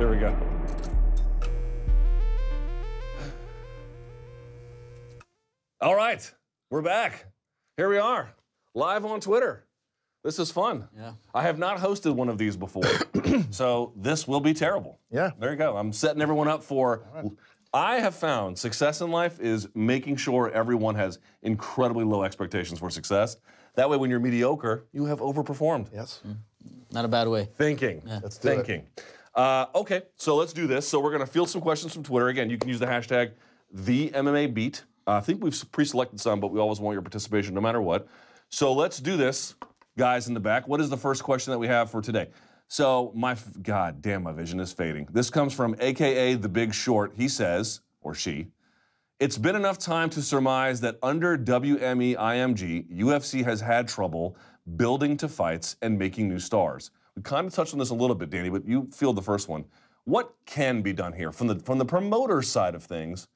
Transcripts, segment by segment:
Here we go. All right, we're back. Here we are, live on Twitter. This is fun. Yeah. I have not hosted one of these before, so this will be terrible. Yeah. There you go. I'm setting everyone up for... I have found success in life is making sure everyone has incredibly low expectations for success. That way, when you're mediocre, you have overperformed. Yes. Not a bad way. Thinking. Yeah. Let's do it. Thinking. Okay, so let's do this. So we're going to field some questions from Twitter. Again, you can use the hashtag #TheMMABeat. I think we've pre-selected some, but we always want your participation no matter what. So let's do this, guys in the back. What is the first question that we have for today? So God damn, my vision is fading. This comes from AKA The Big Short. He says, or she, it's been enough time to surmise that under WME IMG, UFC has had trouble building to fights and making new stars. We kind of touched on this a little bit, Danny, but you field the first one. What can be done here from the promoter side of things?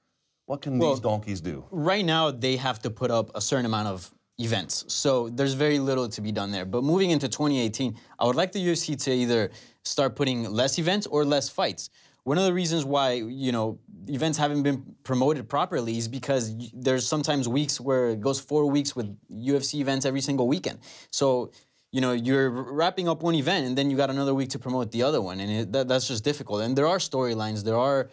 What can these donkeys do? Right now, they have to put up a certain amount of events. So there's very little to be done there. But moving into 2018, I would like the UFC to either start putting less events or less fights. One of the reasons why, you know, events haven't been promoted properly is because there's sometimes weeks where it goes 4 weeks with UFC events every single weekend. So, you know, you're wrapping up one event and then you got another week to promote the other one, and that's just difficult. And there are storylines, there are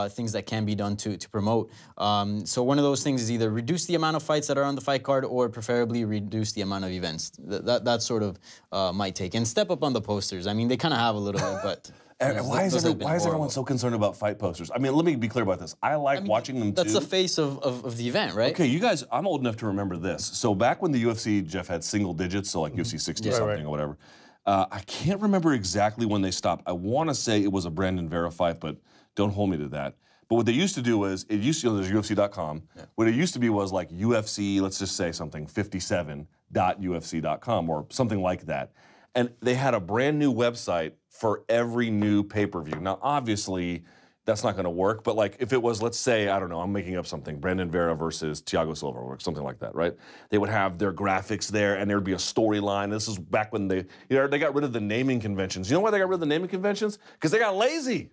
things that can be done to promote. So one of those things is either reduce the amount of fights that are on the fight card or preferably reduce the amount of events. That sort of my take. And step up on the posters. I mean, they kind of have a little bit, but... And why is everyone so concerned about fight posters? I mean, let me be clear about this. I like watching them too. That's the face of the event, right? Okay, you guys, I'm old enough to remember this. So back when the UFC, Jeff, had single digits, so like UFC 60-something or whatever, I can't remember exactly when they stopped. I want to say it was a Brandon Vera fight, but don't hold me to that. But what they used to do was, there's UFC.com. Yeah. What it used to be was like UFC, let's just say something, 57.UFC.com or something like that. And they had a brand new website for every new pay-per-view. Now, obviously, that's not going to work, but like if it was, let's say, I don't know, I'm making up something, Brandon Vera versus Thiago Silva or something like that, right? They would have their graphics there, and there would be a storyline. This is back when they got rid of the naming conventions. You know why they got rid of the naming conventions? Because they got lazy.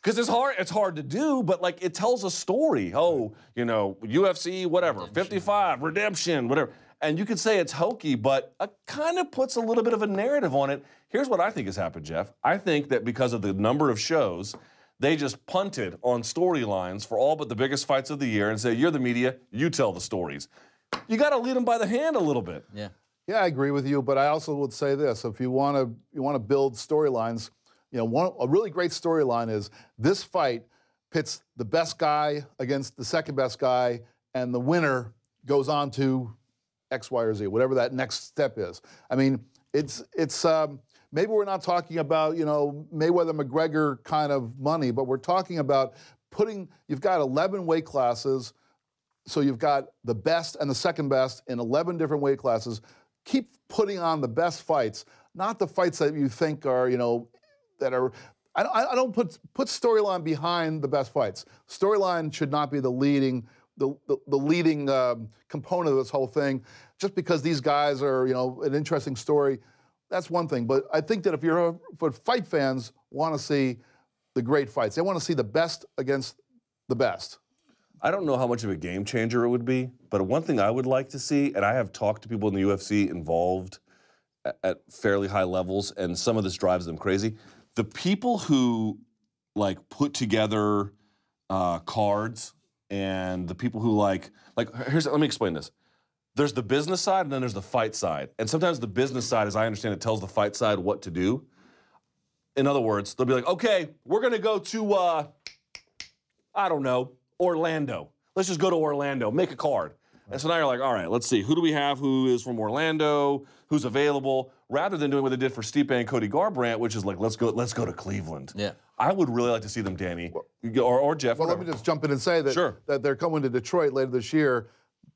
Because it's hard to do, but like it tells a story. Oh, you know, UFC, whatever, 55, redemption, whatever. And you could say it's hokey, but it kind of puts a little bit of a narrative on it. Here's what I think has happened, Jeff. I think that because of the number of shows, they just punted on storylines for all but the biggest fights of the year and say, you're the media, you tell the stories. You got to lead them by the hand a little bit. Yeah. Yeah, I agree with you, but I also would say this. If you want to build storylines, you know, a really great storyline is this fight pits the best guy against the second best guy, and the winner goes on to X, Y, or Z, whatever that next step is. I mean, it's maybe we're not talking about, you know, Mayweather-McGregor kind of money, but we're talking about you've got 11 weight classes, so you've got the best and the second best in 11 different weight classes. Keep putting on the best fights, not the fights that you think are, you know, that are, I don't put storyline behind the best fights. Storyline should not be the leading component of this whole thing. Just because these guys are, you know, an interesting story, that's one thing. But I think that if fight fans want to see the great fights, they want to see the best against the best. I don't know how much of a game changer it would be, but one thing I would like to see, and I have talked to people in the UFC involved at fairly high levels, and some of this drives them crazy. The people who like put together cards, and the people who let me explain this. There's the business side and then there's the fight side. And sometimes the business side, as I understand it, tells the fight side what to do. In other words, they'll be like, okay, we're gonna go to, I don't know, Orlando. Let's just go to Orlando, make a card. And so now you're like, all right, let's see, who do we have who is from Orlando, who's available, rather than doing what they did for Stipe and Cody Garbrandt, which is like, let's go to Cleveland. Yeah. I would really like to see them, Danny, or Jeff. Well, let me just jump in and say that, that they're coming to Detroit later this year,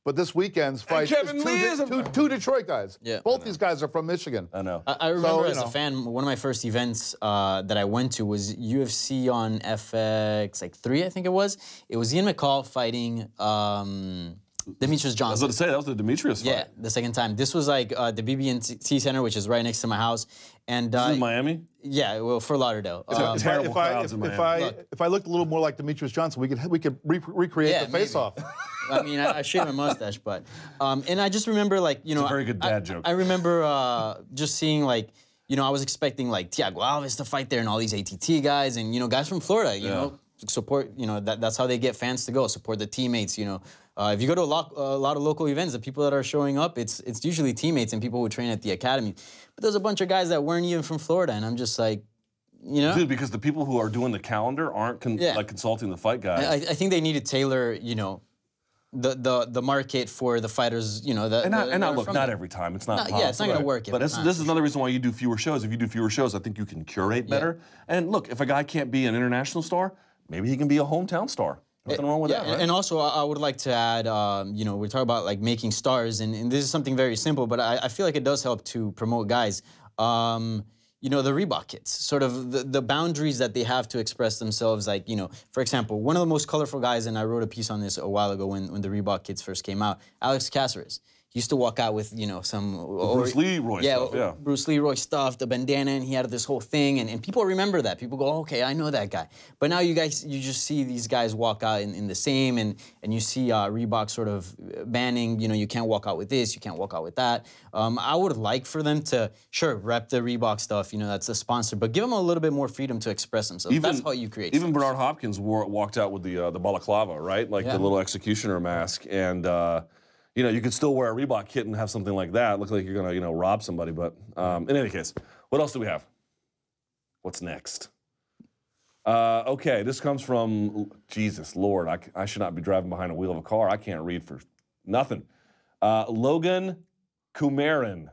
but this weekend's fight is two Detroit guys. Yeah. Both these guys are from Michigan. I know. I remember as a fan, one of my first events that I went to was UFC on FX, like 3, I think it was. It was Ian McCall fighting... Demetrius Johnson. I was going to say, that was the Demetrius fight. Yeah, the second time. This was like the BB&T Center, which is right next to my house. And This is Miami? Yeah, well, Fort Lauderdale. Terrible crowds in Miami. If I looked a little more like Demetrius Johnson, we could recreate the face-off. I mean, I shave my mustache, but and I just remember, like, you know, It's a very good dad joke. I remember just seeing, like, you know, I was expecting like Thiago Alves to fight there and all these ATT guys and, you know, guys from Florida, you know, support, you know, that's how they get fans to go, support the teammates, you know. If you go to a lot of local events, the people that are showing up, it's usually teammates and people who train at the academy. But there's a bunch of guys that weren't even from Florida, and I'm just like, you know. Dude, because the people who are doing the calendar aren't like consulting the fight guys. I think they need to tailor, you know, the market for the fighters, you know. Look, not every time. It's not possible. Yeah, it's not going to work. But this is another reason why you do fewer shows. If you do fewer shows, I think you can curate better. And look, if a guy can't be an international star, maybe he can be a hometown star. Nothing wrong with that, right? And also, I would like to add, you know, we're talking about like making stars, and this is something very simple, but I feel like it does help to promote guys. You know, the Reebok kits, sort of the boundaries that they have to express themselves. Like, you know, for example, one of the most colorful guys, and I wrote a piece on this a while ago when the Reebok kits first came out, Alex Caceres. He used to walk out with, you know, some Bruce Leroy stuff, yeah. Bruce Leroy stuff, the bandana, and he had this whole thing, and people remember that. People go, okay, I know that guy. But now you just see these guys walk out in the same, and you see Reebok sort of banning, you know, you can't walk out with this, you can't walk out with that. I would like for them to, sure, rep the Reebok stuff, you know, that's a sponsor, but give them a little bit more freedom to express themselves. That's how you create. Even Bernard Hopkins walked out with the balaclava, right? Like the little executioner mask, and you know, you could still wear a Reebok kit and have something like that. Look like you're gonna, you know, rob somebody. But in any case, what else do we have? What's next? Okay, this comes from Jesus Lord. I should not be driving behind a wheel of a car. I can't read for nothing. Logan Kumarin.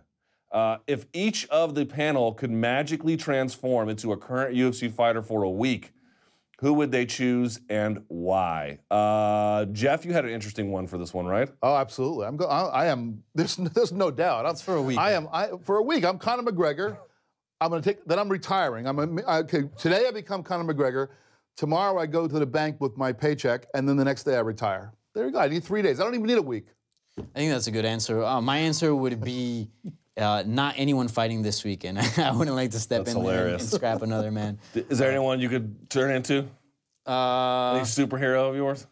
If each of the panel could magically transform into a current UFC fighter for a week, who would they choose and why? Jeff, you had an interesting one for this one, right? Oh, absolutely. I am. There's no doubt. That's for a week. For a week. I'm Conor McGregor. Then I'm retiring. Today I become Conor McGregor. Tomorrow I go to the bank with my paycheck, and then the next day I retire. There you go. I need 3 days. I don't even need a week. I think that's a good answer. My answer would be not anyone fighting this weekend. I wouldn't like to step in there and scrap another man. Is there anyone you could turn into? Any superhero of yours?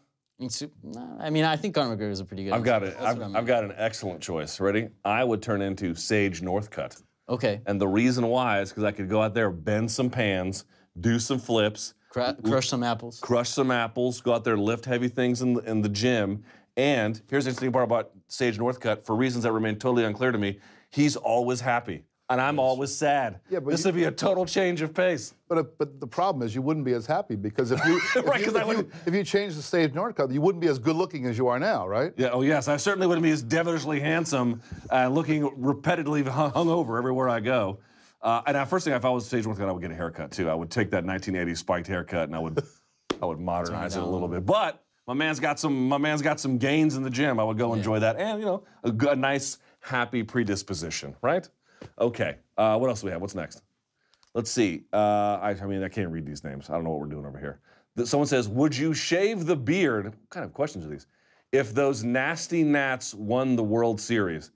I mean, I think Conor McGregor is a pretty good answer. I've got an excellent choice. Ready? I would turn into Sage Northcutt. Okay. And the reason why is because I could go out there, bend some pans, do some flips. Crush some apples. Crush some apples, go out there, lift heavy things in the gym. And here's the interesting part about Sage Northcutt, for reasons that remain totally unclear to me, he's always happy. And I'm always sad. Yeah, but this would be a total change of pace. But the problem is you wouldn't be as happy because if you change the Sage Northcutt, you wouldn't be as good looking as you are now, right? Yeah. Oh yes, I certainly wouldn't be as devilishly handsome, looking repetitively hungover everywhere I go. And first thing, if I was Sage Northcutt, I would get a haircut too. I would take that 1980s spiked haircut and I would modernize it a little bit. But my man's got some gains in the gym. I would go enjoy that, and you know, a nice, happy predisposition, right? Okay. What else do we have? What's next? Let's see. I mean, I can't read these names. I don't know what we're doing over here. Someone says, "Would you shave the beard?" What kind of questions are these? If those nasty Nats won the World Series,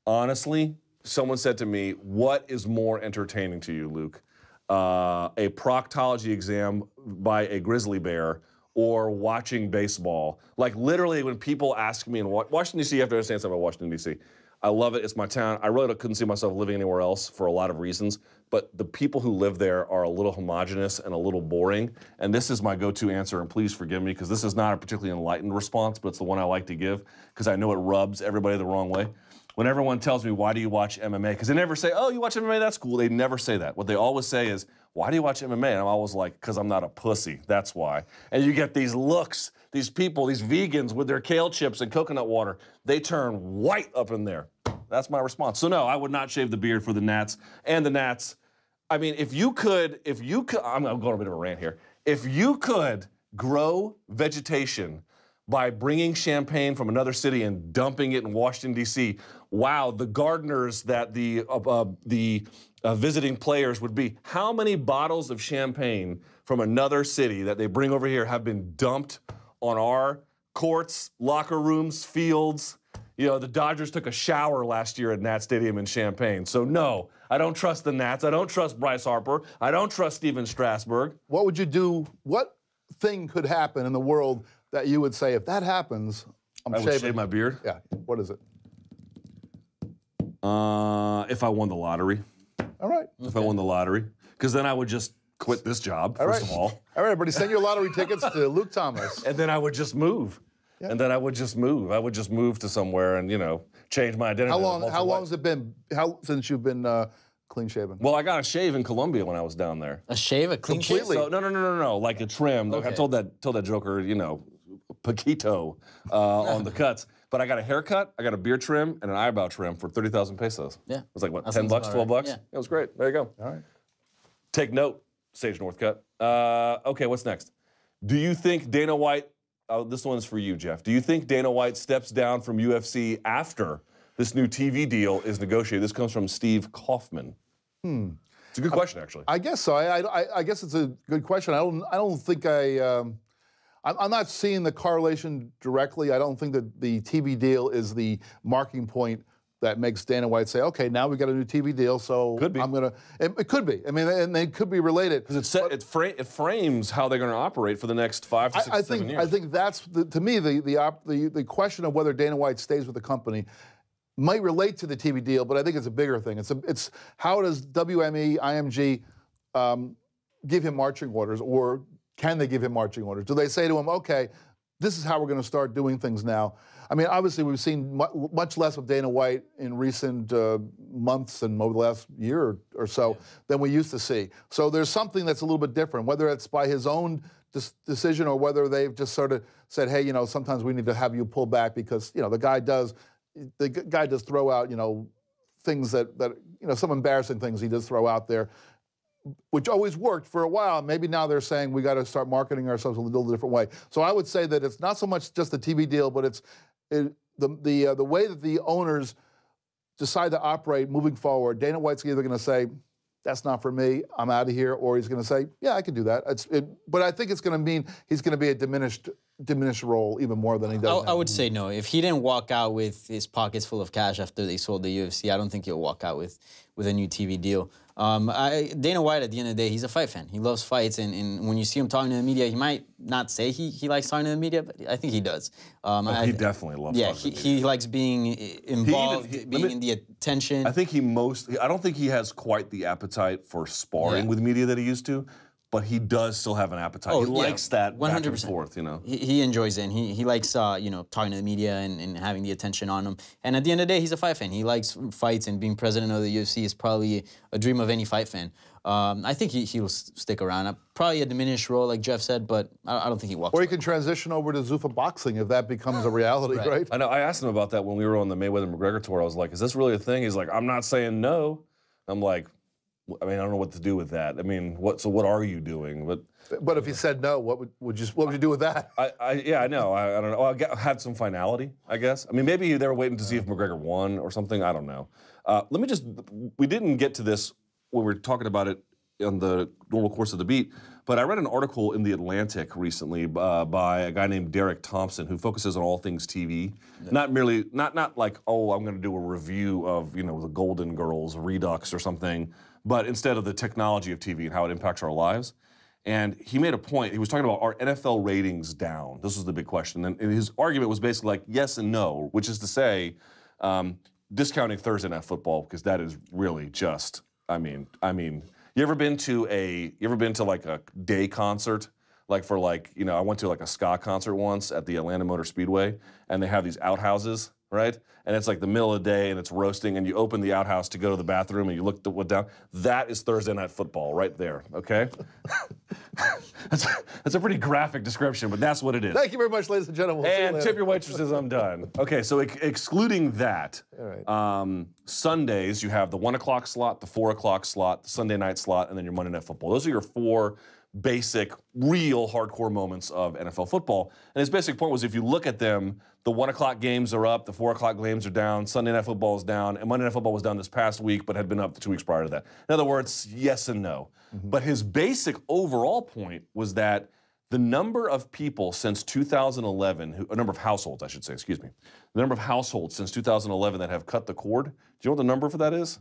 honestly, someone said to me, "What is more entertaining to you, Luke? A proctology exam by a grizzly bear?" Or watching baseball. Like literally when people ask me in Washington, D.C., you have to understand something about Washington, D.C. I love it, it's my town. I really couldn't see myself living anywhere else for a lot of reasons, but the people who live there are a little homogenous and a little boring, and this is my go-to answer, and please forgive me, because this is not a particularly enlightened response, but it's the one I like to give, because I know it rubs everybody the wrong way. When everyone tells me, why do you watch MMA? Because they never say, oh, you watch MMA, that's cool. They never say that. What they always say is, why do you watch MMA? And I'm always like, because I'm not a pussy, that's why. And you get these looks, these people, these vegans with their kale chips and coconut water, they turn white up in there. That's my response. So no, I would not shave the beard for the Nats. And the Nats, I mean, if you could, I'm going a bit of a rant here. If you could grow vegetation by bringing champagne from another city and dumping it in Washington, D.C., wow, the gardeners that the visiting players would be. How many bottles of champagne from another city that they bring over here have been dumped on our courts, locker rooms, fields. You know, the Dodgers took a shower last year at Nat Stadium in Champaign. So no, I don't trust the Nats. I don't trust Bryce Harper. I don't trust Steven Strasburg. What would you do? What thing could happen in the world that you would say, if that happens, I would shave my beard. Yeah. What is it? If I won the lottery. All right. If I won the lottery. Because then I would just quit this job, first of all. All right, everybody, send your lottery tickets to Luke Thomas. And then I would just move. Yeah. And then I would just move. I would just move to somewhere and, you know, change my identity. How long has it been since you've been clean shaven? Well, I got a shave in Colombia when I was down there. A shave, a clean shave? So, no, like a trim. Okay. I told that joker, you know, Paquito on the cuts. But I got a haircut, I got a beard trim, and an eyebrow trim for 30,000 pesos. Yeah. It was like, what, 10 bucks, 12 bucks? Yeah. It was great. There you go. All right. Take note, Sage Northcutt. Okay, what's next? Do you think Dana White, this one's for you, Jeff. Do you think Dana White steps down from UFC after this new TV deal is negotiated? This comes from Steve Kaufman. It's a good question, actually. I guess so. I guess it's a good question. I don't think I'm not seeing the correlation directly. I don't think that the TV deal is the marking point that makes Dana White say, okay, now we got a new TV deal, so could be. I'm going to. It could be. I mean, and they could be related. Because it frames how they're going to operate for the next 5 to 6 to 7 years. I think that's, to me, the question of whether Dana White stays with the company might relate to the TV deal, but I think it's a bigger thing. It's how does WME, IMG give him marching orders, or can they give him marching orders? Do they say to him, okay, this is how we're going to start doing things now? I mean, obviously, we've seen much less of Dana White in recent months and over the last year or so than we used to see. So there's something that's a little bit different, whether it's by his own decision or whether they've just sort of said, hey, you know, sometimes we need to have you pull back because, you know, the guy does throw out, you know, things that you know, some embarrassing things he does throw out there, which always worked for a while. Maybe now they're saying we got to start marketing ourselves a little different way. So I would say that it's not so much just the TV deal, but it's the way that the owners decide to operate moving forward. Dana White's either going to say, that's not for me, I'm out of here, or he's going to say, yeah, I can do that. But I think it's going to mean he's going to be a diminished role even more than he does now. I would say no. If he didn't walk out with his pockets full of cash after they sold the UFC, I don't think he'll walk out with a new TV deal. Dana White, at the end of the day, he's a fight fan. He loves fights, and when you see him talking to the media, he might not say he likes talking to the media, but I think he does. He definitely loves talking to the media. He likes being involved, being in the attention. I think I don't think he has quite the appetite for sparring with media that he used to, but he does still have an appetite. He likes that 100%. Back and forth, you know. He enjoys it, and he likes you know, talking to the media and having the attention on him. And at the end of the day, he's a fight fan. He likes fights, and being president of the UFC is probably a dream of any fight fan. I think he'll stick around. Probably a diminished role, like Jeff said, but I don't think he walks away. Or he can transition over to Zuffa boxing if that becomes a reality, right? I know. I asked him about that when we were on the Mayweather-McGregor tour. I was like, is this really a thing? He's like, I'm not saying no. I'm like, I mean, I don't know what to do with that. I mean, what are you doing? But if he said no, what would you do with that? Yeah, I know. I don't know. I had some finality, I guess. I mean, maybe they were waiting to see if McGregor won or something. I don't know. We didn't get to this when we were talking about it on the normal course of the beat, but I read an article in The Atlantic recently by a guy named Derek Thompson who focuses on all things TV. Not like, oh, I'm going to do a review of, you know, the Golden Girls Redux or something, but instead of the technology of TV and how it impacts our lives. And he made a point. He was talking about, are NFL ratings down? This was the big question. And his argument was basically like yes and no, which is to say, discounting Thursday Night Football, because that is really just, I mean, you ever been to like a day concert? Like for like, you know, I went to like a ska concert once at the Atlanta Motor Speedway, and they have these outhouses, right? And it's like the middle of the day, and it's roasting, and you open the outhouse to go to the bathroom, and you look down. That is Thursday Night Football right there, okay? That's a pretty graphic description, but that's what it is. Thank you very much, ladies and gentlemen. And tip your waitresses, I'm done. Okay, so excluding that, Sundays you have the 1 o'clock slot, the 4 o'clock slot, the Sunday night slot, and then your Monday Night Football. Those are your four basic, real hardcore moments of NFL football. And his basic point was, if you look at them, the 1 o'clock games are up, the 4 o'clock games are down, Sunday Night Football is down, and Monday Night Football was down this past week, but had been up the 2 weeks prior to that. In other words, yes and no. But his basic overall point was that The number of people since 2011, number of households, I should say, excuse me. The number of households since 2011 that have cut the cord. Do you know what the number for that is?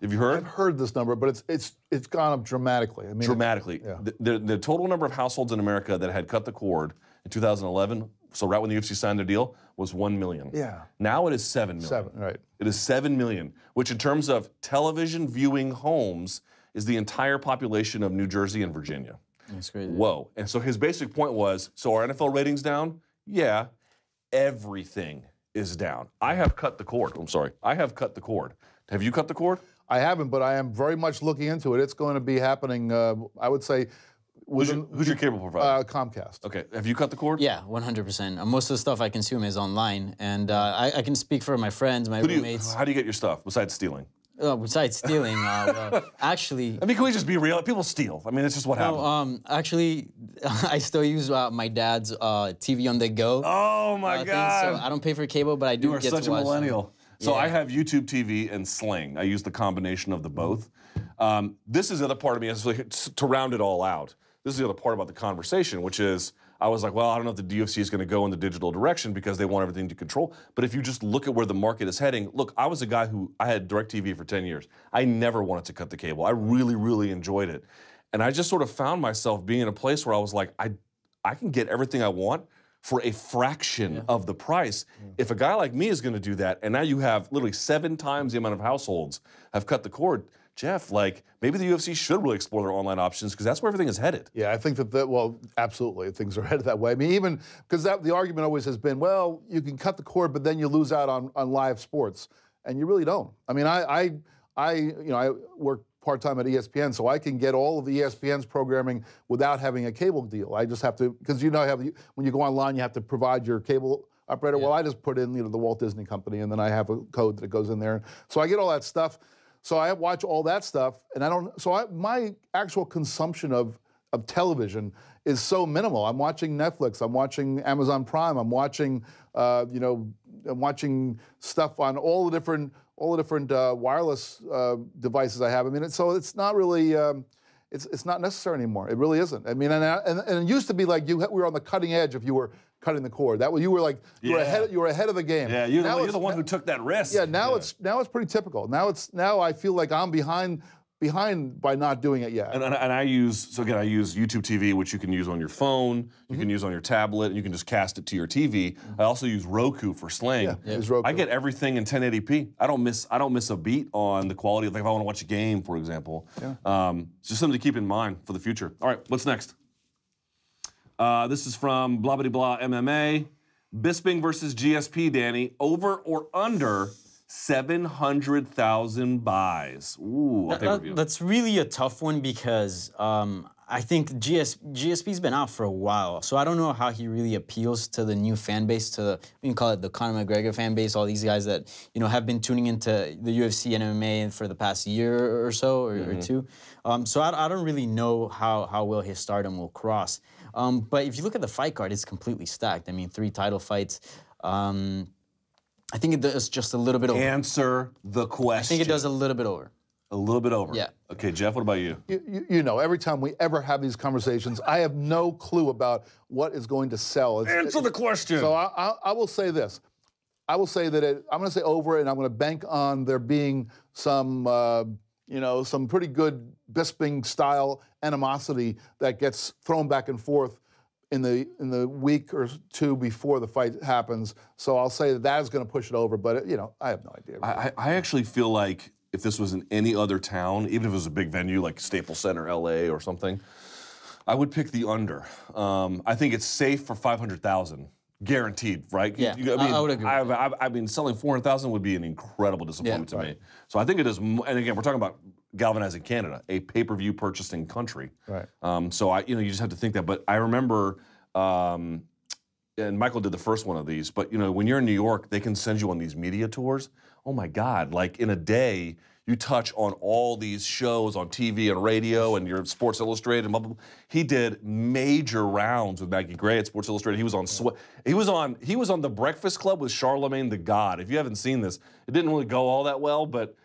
Have you heard? I've heard this number, but it's gone up dramatically. I mean, dramatically. Yeah. The total number of households in America that had cut the cord in 2011, so right when the UFC signed their deal, was 1 million. Yeah. Now it is 7 million. 7, right. It is 7 million, which in terms of television viewing homes is the entire population of New Jersey and Virginia. That's crazy. Whoa. And so his basic point was, so our NFL ratings down? Yeah, everything is down. I have cut the cord. I'm sorry. I have cut the cord. Have you cut the cord? I haven't, but I am very much looking into it. It's going to be happening, I would say. Who's your cable provider? Comcast. Okay. Have you cut the cord? Yeah, 100%. Most of the stuff I consume is online, and I can speak for my friends, my roommates. How do you get your stuff besides stealing? Besides stealing, actually. I mean, can we just be real? People steal. I mean, it's just what happens. Actually, I still use my dad's TV on the go. Oh my God! So I don't pay for cable, but I do You are get such to a watch. millennial. So Yeah. I have YouTube TV and Sling. I use the combination of the both. This is the other part of me, to round it all out. This is the other part about the conversation, which is, I was like, well, I don't know if the UFC is going to go in the digital direction because they want everything to control. But if you just look at where the market is heading, look, I was a guy I had DirecTV for 10 years. I never wanted to cut the cable. I really, really enjoyed it. And I just sort of found myself being in a place where I was like, I can get everything I want for a fraction of the price. If a guy like me is going to do that, and now you have literally 7 times the amount of households have cut the cord, Jeff, like, maybe the UFC should really explore their online options because that's where everything is headed. Yeah, I think well, absolutely, things are headed that way. I mean, even because the argument always has been, well, you can cut the cord, but then you lose out on live sports, and you really don't. I mean, I work part-time at ESPN, so I can get all of the ESPN's programming without having a cable deal. I just have to, because when you go online, you have to provide your cable operator. Yeah. Well, I just put in the Walt Disney Company, and then I have a code that goes in there. So I get all that stuff. So I watch all that stuff, and my actual consumption of television is so minimal. I'm watching Netflix, I'm watching Amazon Prime, I'm watching I'm watching stuff on all the different wireless devices I have. I mean, so it's not really it's not necessary anymore. It really isn't. I mean, and it used to be like we were on the cutting edge if you were cutting the cord. You were like you were ahead of the game. Yeah, you're the one who took that risk. Yeah, now it's pretty typical. Now I feel like I'm behind by not doing it yet. And I use YouTube TV, which you can use on your phone, you can use on your tablet, and you can just cast it to your TV. I also use Roku for Sling. Yeah. Roku. I get everything in 1080p. I don't miss a beat on the quality. Like if I want to watch a game, for example. Yeah. It's just something to keep in mind for the future. All right, what's next? This is from blah blah blah MMA. Bisping versus GSP. Danny, over or under 700,000 buys. Ooh, pay-per-view. That's really a tough one because I think GSP's been out for a while, so I don't know how he really appeals to the new fan base, we can call it the Conor McGregor fan base, all these guys that have been tuning into the UFC and MMA for the past year or so or two. So I don't really know how well his stardom will cross. But if you look at the fight card, it's completely stacked. I mean, 3 title fights. I think it does just a little bit over. Answer the question. I think it does a little bit over. A little bit over? Yeah. Okay, Jeff, what about you? Every time we ever have these conversations, I have no clue about what is going to sell. Answer the question. So I will say this. I will say that I'm going to say over, and I'm going to bank on there being some pretty good Bisping-style animosity that gets thrown back and forth in the week or 2 before the fight happens. So I'll say that is going to push it over, but I have no idea. I actually feel like if this was in any other town, even if it was a big venue like Staples Center, LA or something, I would pick the under. I think it's safe for 500,000. Guaranteed, right? Yeah, I would agree. I mean, selling 400,000 would be an incredible disappointment to me. So I think it is, and again, we're talking about galvanizing Canada, a pay-per-view purchasing country. Right. So you just have to think that. But I remember, and Michael did the first one of these. But when you're in New York, they can send you on these media tours. Oh my God! Like in a day, you touch on all these shows on TV and radio, and your Sports Illustrated. And blah, blah, blah. He did major rounds with Maggie Gray at Sports Illustrated. He was on he was on The Breakfast Club with Charlemagne the God. If you haven't seen this, it didn't really go all that well, but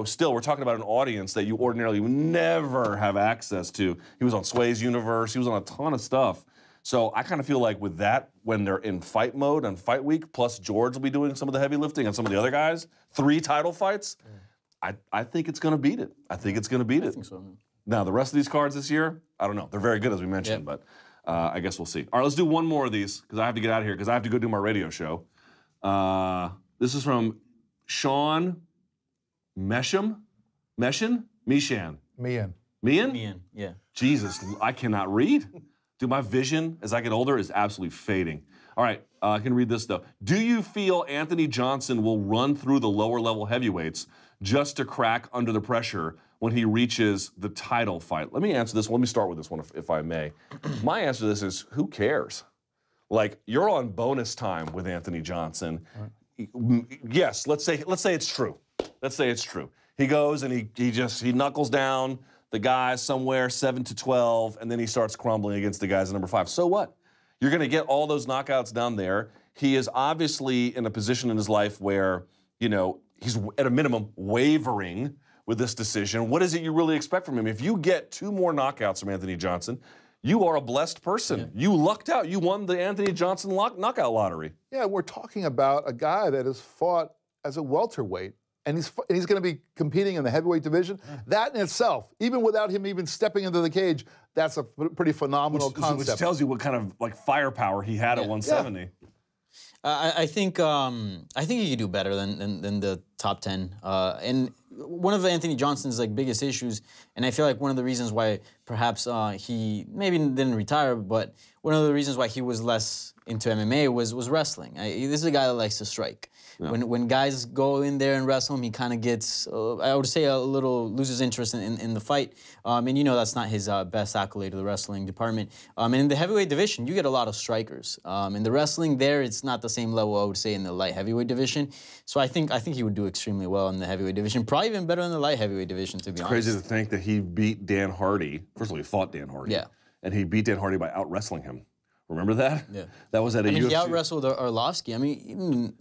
still, we're talking about an audience that you ordinarily would never have access to. He was on Sway's Universe. He was on a ton of stuff. So I kind of feel like with that, when they're in fight mode on fight week, plus George will be doing some of the heavy lifting and some of the other guys, 3 title fights, I think it's going to beat it. I think it's going to beat it. I think so. Now, the rest of these cards this year, I don't know. They're very good, as we mentioned, but I guess we'll see. All right, let's do one more of these, because I have to get out of here, because I have to go do my radio show. This is from Sean Meshan? Mian? Mian, yeah. Jesus, I cannot read. Dude, my vision as I get older is absolutely fading. All right, I can read this, though. Do you feel Anthony Johnson will run through the lower-level heavyweights just to crack under the pressure when he reaches the title fight? Let me answer this. Let me start with this one, if I may. My answer to this is, who cares? Like, you're on bonus time with Anthony Johnson. Yes, let's say it's true. Let's say it's true. He goes and he knuckles down the guys somewhere 7-12, and then he starts crumbling against the guys at number 5. So what? You're going to get all those knockouts down there. He is obviously in a position in his life where, he's at a minimum wavering with this decision. What is it you really expect from him? If you get 2 more knockouts from Anthony Johnson, you are a blessed person. Yeah. You lucked out. You won the Anthony Johnson knockout lottery. Yeah, we're talking about a guy that has fought as a welterweight, and he's going to be competing in the heavyweight division. Yeah. That in itself, even without him even stepping into the cage, that's a pretty phenomenal concept. Which tells you what kind of firepower he had at 170. Yeah. I think he could do better than the top 10. And one of Anthony Johnson's biggest issues, and I feel like one of the reasons why perhaps he maybe didn't retire, but one of the reasons why he was less into MMA was wrestling. This is a guy that likes to strike. Yeah. When guys go in there and wrestle him, he kind of gets, I would say, loses interest in the fight. And that's not his best accolade of the wrestling department. And in the heavyweight division, you get a lot of strikers. In the wrestling there, it's not the same level, I would say, in the light heavyweight division. So I think he would do extremely well in the heavyweight division. Probably even better in the light heavyweight division, to be honest. It's crazy to think that he beat Dan Hardy. First of all, he fought Dan Hardy. Yeah. And he beat Dan Hardy by out-wrestling him. Remember that? Yeah. That was at a UFC. He out-wrestled Arlovsky.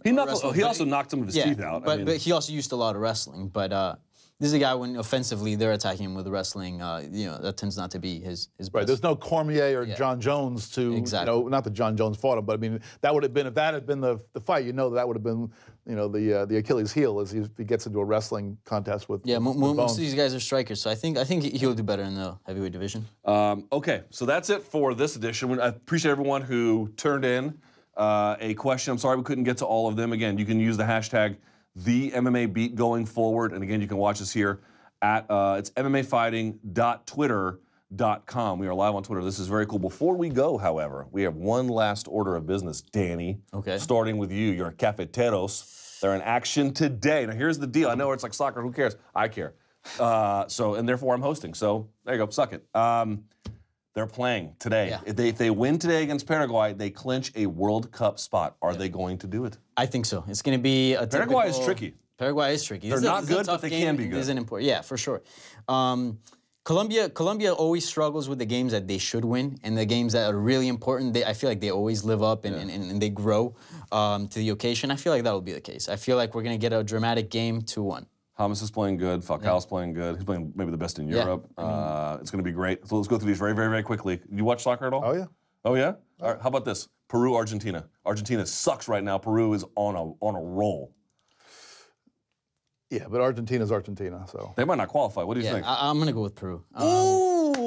He also knocked some of his teeth out. But he also used a lot of wrestling. But this is a guy when offensively they're attacking him with wrestling. That tends not to be his best. Right. There's no Cormier or John Jones to not that John Jones fought him, but I mean that would have been if that had been the fight. That would have been the Achilles heel as he gets into a wrestling contest with. Yeah. Most of these guys are strikers, so I think he'll do better in the heavyweight division. Okay, so that's it for this edition. I appreciate everyone who turned in a question. I'm sorry we couldn't get to all of them. Again, you can use the hashtag #TheMMABeat going forward. And again, you can watch us here at it's MMAfighting.twitter.com. We are live on Twitter. This is very cool. Before we go, however, we have one last order of business, Danny. Okay. Starting with you, your cafeteros. They're in action today. Now, here's the deal. I know it's like soccer. Who cares? I care. And therefore, I'm hosting. So there you go. Suck it. They're playing today. Yeah. If they win today against Paraguay, they clinch a World Cup spot. Are they going to do it? I think so. It's going to be a Paraguay is tricky. Paraguay is tricky. They're not good, but they can be good. Yeah, for sure. Colombia always struggles with the games that they should win, and the games that are really important, I feel like they always live up and they grow to the occasion. I feel like that'll be the case. I feel like we're going to get a dramatic game 2-1. Hamas is playing good. Falcao's playing good. He's playing maybe the best in Europe. It's going to be great. So let's go through these very, very, very quickly. You watch soccer at all? Oh, yeah. Oh, yeah? All right, how about this? Peru, Argentina. Argentina sucks right now. Peru is on a roll. Yeah, but Argentina's Argentina, so. They might not qualify. What do you think? I'm going to go with Peru.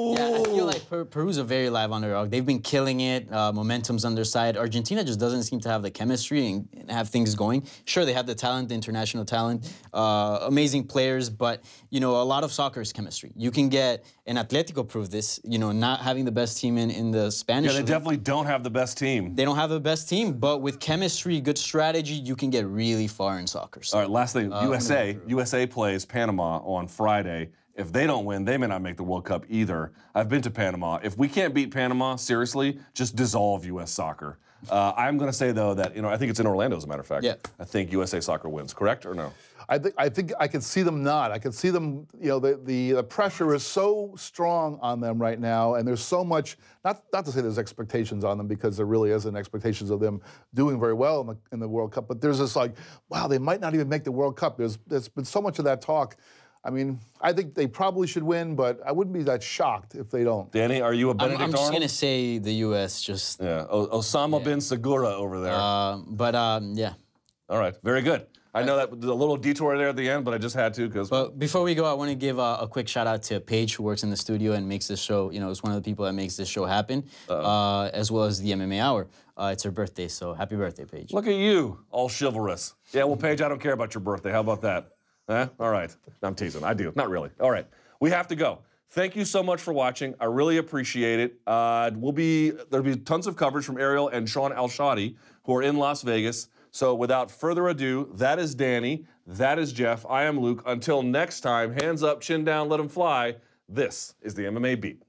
Yeah, I feel like Peru's a very live underdog. They've been killing it. Momentum's on their side. Argentina just doesn't seem to have the chemistry and have things going. Sure, they have the talent, the international talent, amazing players, but, a lot of soccer is chemistry. You can get, and Atletico proved this, not having the best team in the Spanish league. Definitely don't have the best team. They don't have the best team, but with chemistry, good strategy, you can get really far in soccer. So, all right, last thing, USA plays Panama on Friday. If they don't win, they may not make the World Cup either. I've been to Panama. If we can't beat Panama, seriously, just dissolve U.S. soccer. I'm going to say, though, that, I think it's in Orlando, as a matter of fact. Yeah. I think USA Soccer wins. Correct or no? I think I can see them not. I can see them. You know, the pressure is so strong on them right now, and there's so much. Not to say there's expectations on them, because there really isn't expectations of them doing very well in the World Cup. But there's this like, wow, they might not even make the World Cup. There's been so much of that talk. I mean, I think they probably should win, but I wouldn't be that shocked if they don't. Danny, are you a Benedict I'm just Arnold? gonna say the U.S. just. Yeah, Osama bin Segura over there. Yeah. All right, very good. I know that was a little detour there at the end, but I just had to because. But before we go, I want to give a quick shout out to Paige, who works in the studio and makes this show. You know, is one of the people that makes this show happen, as well as the MMA Hour. It's her birthday, so happy birthday, Paige. Look at you, all chivalrous. Yeah, well, Paige, I don't care about your birthday. How about that? Huh? All right. I'm teasing. I do. Not really. All right. We have to go. Thank you so much for watching. I really appreciate it. There'll be tons of coverage from Ariel and Sean Al-Shadi, who are in Las Vegas. So without further ado, that is Danny. That is Jeff. I am Luke. Until next time, hands up, chin down, let them fly. This is the MMA Beat.